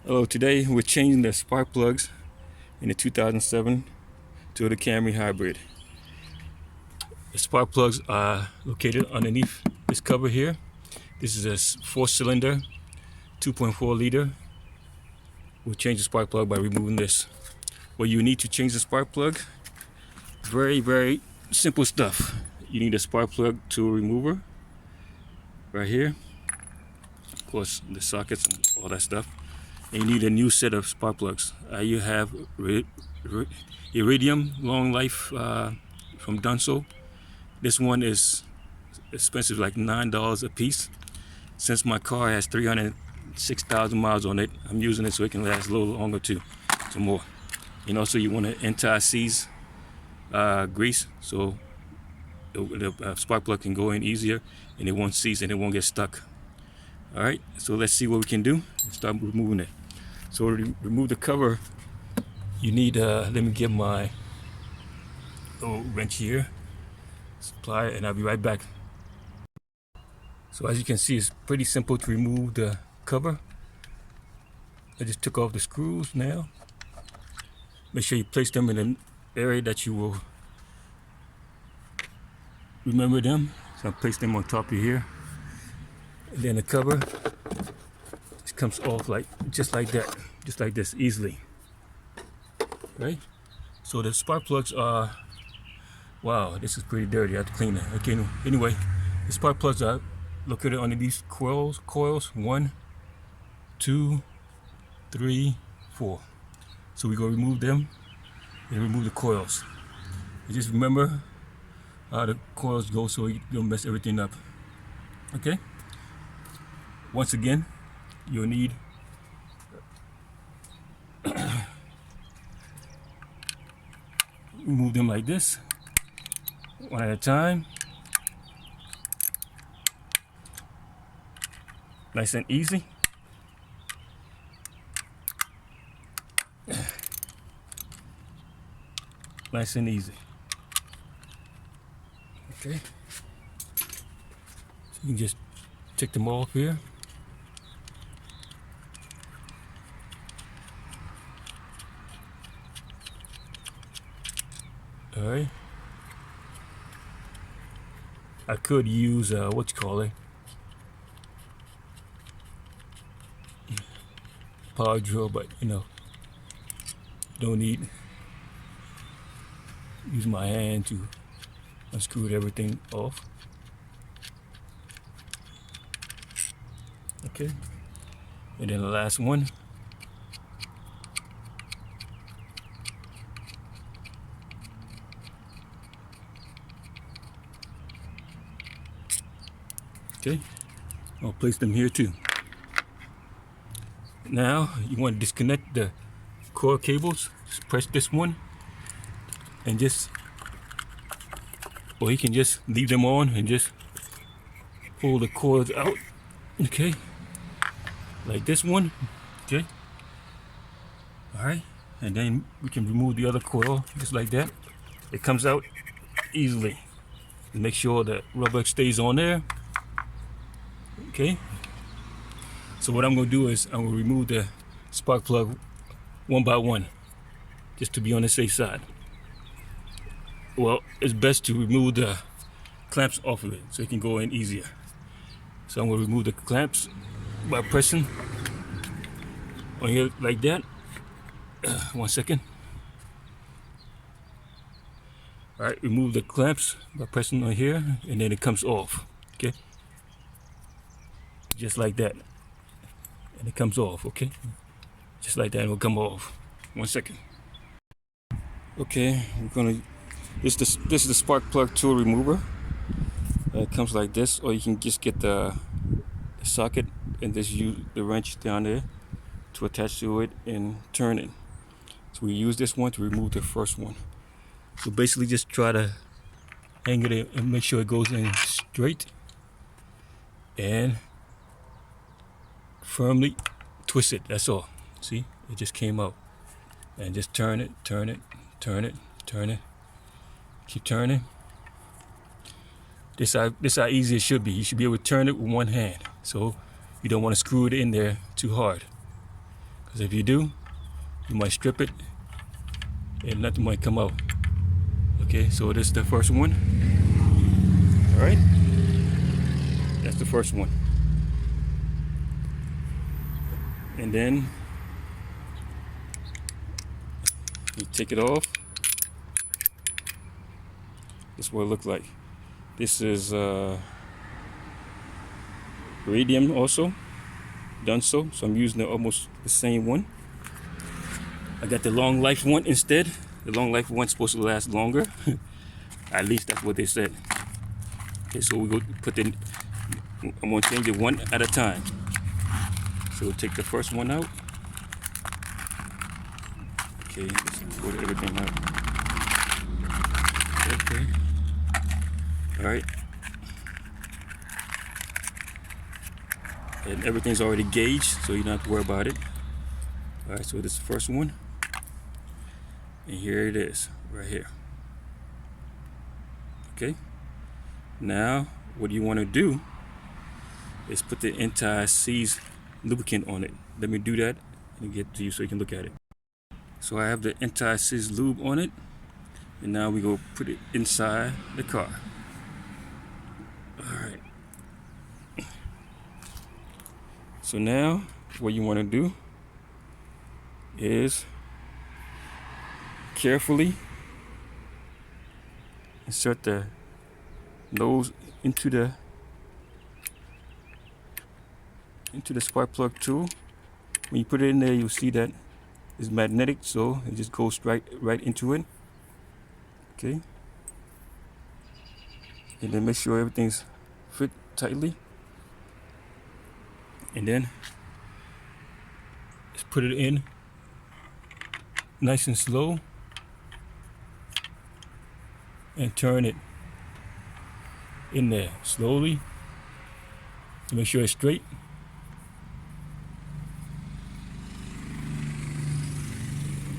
Hello, today we're changing the spark plugs in the 2007 Toyota Camry Hybrid. The spark plugs are located underneath this cover here. This is a 4-cylinder, 2.4 liter. We'll change the spark plug by removing this. What you need to change the spark plug, very simple stuff. You need a spark plug tool remover right here. Of course, the sockets and all that stuff. And you need a new set of spark plugs. You have iridium long life from Dunso. This one is expensive, like $9 a piece. Since my car has 306,000 miles on it, I'm using it so it can last a little longer too, some more. And also you want an anti-seize grease so the spark plug can go in easier and it won't seize and it won't get stuck. All right, so let's see what we can do. Start removing it. So to remove the cover, you need, let me get my little wrench here, supply it, and I'll be right back. So as you can see, it's pretty simple to remove the cover. I just took off the screws now. Make sure you place them in an area that you will remember them. So I'll place them on top of here. And then the cover just comes off just like that, just like this, easily. Right? So the spark plugs are, wow, this is pretty dirty. I have to clean it. Okay, anyway, the spark plugs are located under these coils. 1, 2, 3, 4. So we're gonna remove them and remove the coils. And just remember how the coils go so you don't mess everything up. Okay? Once again, you'll need remove them like this, one at a time. Nice and easy. Nice and easy. Okay. So you can just take them off here. All right. I could use what you call it, power drill, but you know, don't need. Use my hand to unscrew everything off. Okay, and then the last one. Okay, I'll place them here too. Now you want to disconnect the cord cables. Just press this one and just, or you can just leave them on and just pull the cords out. Okay, like this one. Okay, all right, and then we can remove the other coil just like that. It comes out easily. Make sure the rubber stays on there. Okay, so what I'm going to do is I'm going to remove the spark plug one by one, just to be on the safe side. Well, it's best to remove the clamps off of it so it can go in easier. So I'm going to remove the clamps by pressing on here like that. 1 second. All right, remove the clamps by pressing on here, and then it comes off. Okay, just like that, and it comes off. Okay, just like that, it will come off. 1 second. Okay, we're gonna. This is the spark plug tool remover. It comes like this, or you can just get the socket and just use the wrench down there to attach to it and turn it. So we use this one to remove the first one. So basically, just try to hang it in and make sure it goes in straight, and firmly twist it. That's all. See, it just came out. And just turn it, turn it, turn it, turn it. Keep turning. This how easy it should be. You should be able to turn it with one hand. So you don't want to screw it in there too hard. because if you do, you might strip it and nothing might come out. Okay, so this is the first one. All right, that's the first one. And then you take it off. This is what it looks like. This is radium also, done so I'm using almost the same one. I got the long life one instead. The long life one's supposed to last longer. At least that's what they said. Okay, so we go put in, I'm gonna change it one at a time. So we'll take the first one out. Okay, let's put everything out. Okay. All right. And everything's already gauged, so you don't have to worry about it. All right, so this is the first one. And here it is, right here. Okay. Now, what you want to do is put the anti-seize lubricant on it. Let me do that and get to you so you can look at it. So I have the anti-seize lube on it, and now we go put it inside the car. All right. So now, what you want to do is carefully insert the nose into the spark plug tool. When you put it in there, you'll see that it's magnetic, so it just goes right into it. Okay. And then make sure everything's fit tightly. And then just put it in nice and slow and turn it in there slowly to make sure it's straight.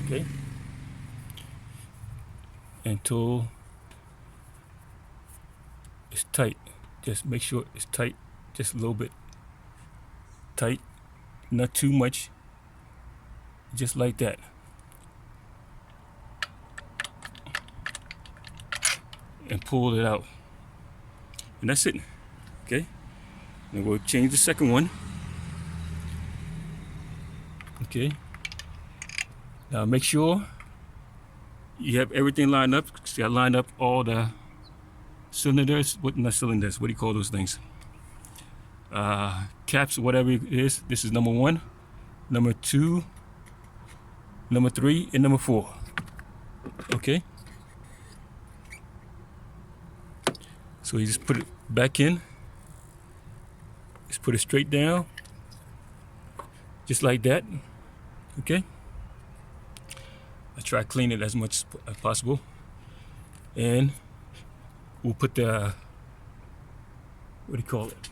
Okay. Until it's tight. Just make sure it's tight, just a little bit tight, not too much, just like that. And pull it out. And that's it. Okay. Then we'll change the second one. Okay. Now make sure you have everything lined up. See, I lined up all the cylinders. Not cylinders. What do you call those things? Caps, whatever it is. This is number 1, number 2, number 3, and number 4. Okay. So you just put it back in. Just put it straight down. Just like that. Okay. I try to clean it as much as possible. And we'll put the, what do you call it?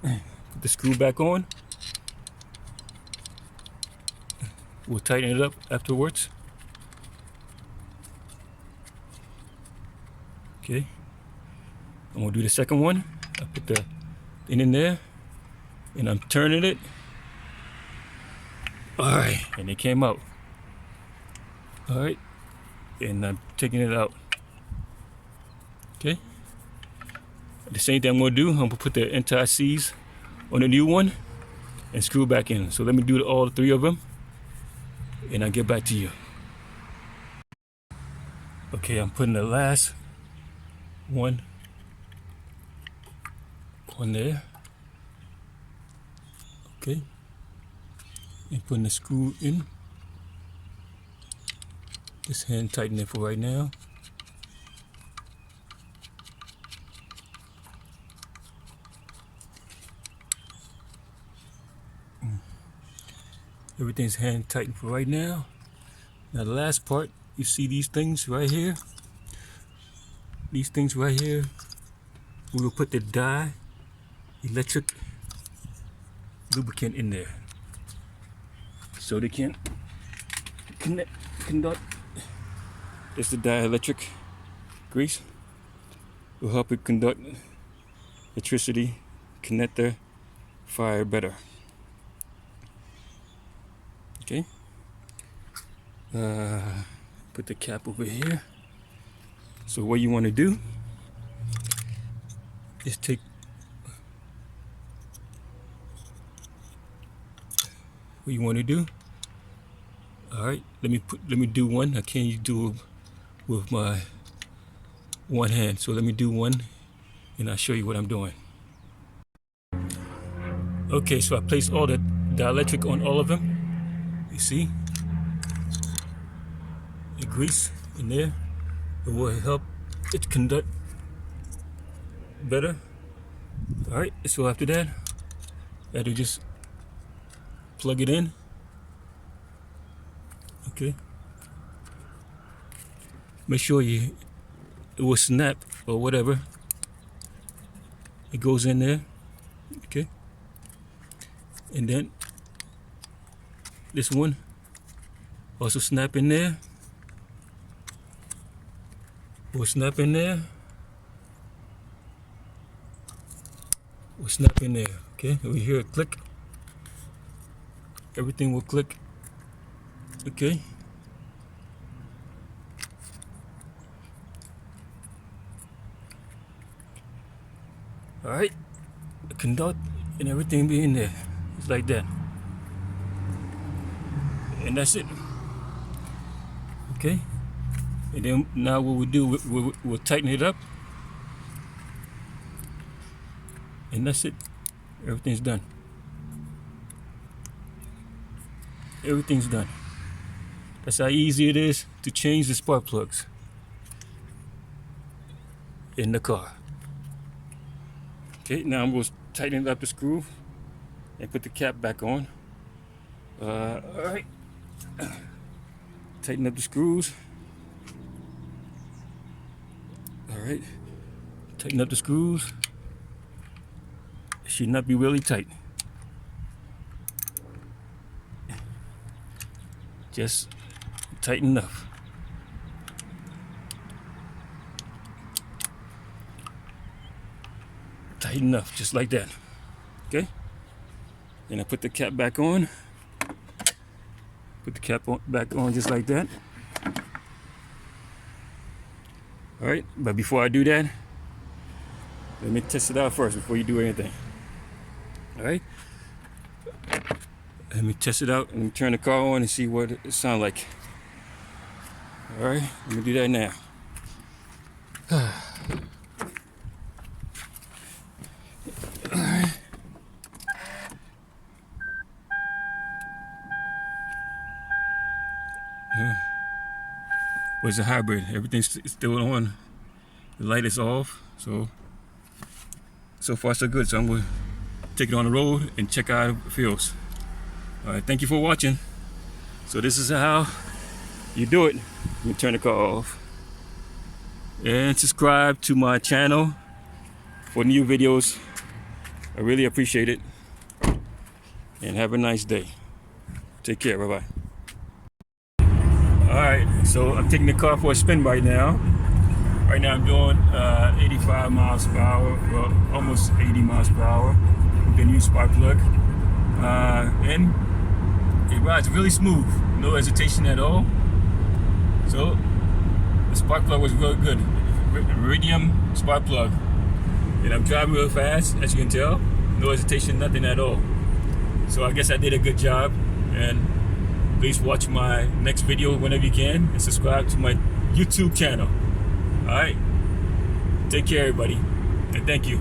Put the screw back on. We'll tighten it up afterwards. Okay. I'm gonna do the second one. I put the thing in there and I'm turning it. All right, and it came out. All right, and I'm taking it out. Okay. The same thing I'm gonna do, I'm gonna put the anti-seize on the new one and screw back in. So let me do all 3 of them and I'll get back to you. Okay, I'm putting the last one on there. Okay. And putting the screw in. Just hand tighten it for right now. Everything's hand tightened for right now. Now the last part, you see these things right here? These things right here, we will put the electric lubricant in there. So they can conduct. It's the dielectric grease. Will help it conduct electricity, connect the fire better. Okay. Put the cap over here. So what you want to do is take what you want to do. All right, let me do one. I can't do it with my one hand, so let me do one and I'll show you what I'm doing. Okay, so I placed all the dielectric on all of them. You see the grease in there. It will help it conduct better. All right, so after that, I have to just plug it in. Okay. Make sure it will snap or whatever. It goes in there. Okay. And then this one also snap in there. Will snap in there. Will snap in there. Okay. We hear it click. Everything will click. Okay. All right. The conduct and everything be in there. It's like that. And that's it. Okay. And then now what we do, we'll tighten it up. And that's it. Everything's done. Everything's done. That's how easy it is to change the spark plugs in the car. Okay, now I'm going to tighten up the screw and put the cap back on. All right. Tighten up the screws. All right. Tighten up the screws. It should not be really tight. Just tight enough. Tight enough, just like that. Okay? Then I put the cap back on. Put the cap back on just like that. All right, but before I do that, let me test it out first before you do anything. All right? Let me test it out and turn the car on and see what it sounds like. All right, let me do that now. All right. Well, it's a hybrid. Everything's still on. The light is off. So far so good. So I'm going to take it on the road and check out how it feels. All right, thank you for watching. So this is how you do it. You turn the car off. And subscribe to my channel for new videos. I really appreciate it. And have a nice day. Take care, bye-bye. All right, so I'm taking the car for a spin right now. Right now I'm doing 85 miles per hour, well, almost 80 miles per hour with the new spark plug. And it rides really smooth, no hesitation at all. So the spark plug was really good, iridium spark plug. And I'm driving real fast, as you can tell, no hesitation, nothing at all. So I guess I did a good job. And please watch my next video whenever you can and subscribe to my YouTube channel. All right, take care everybody, and thank you.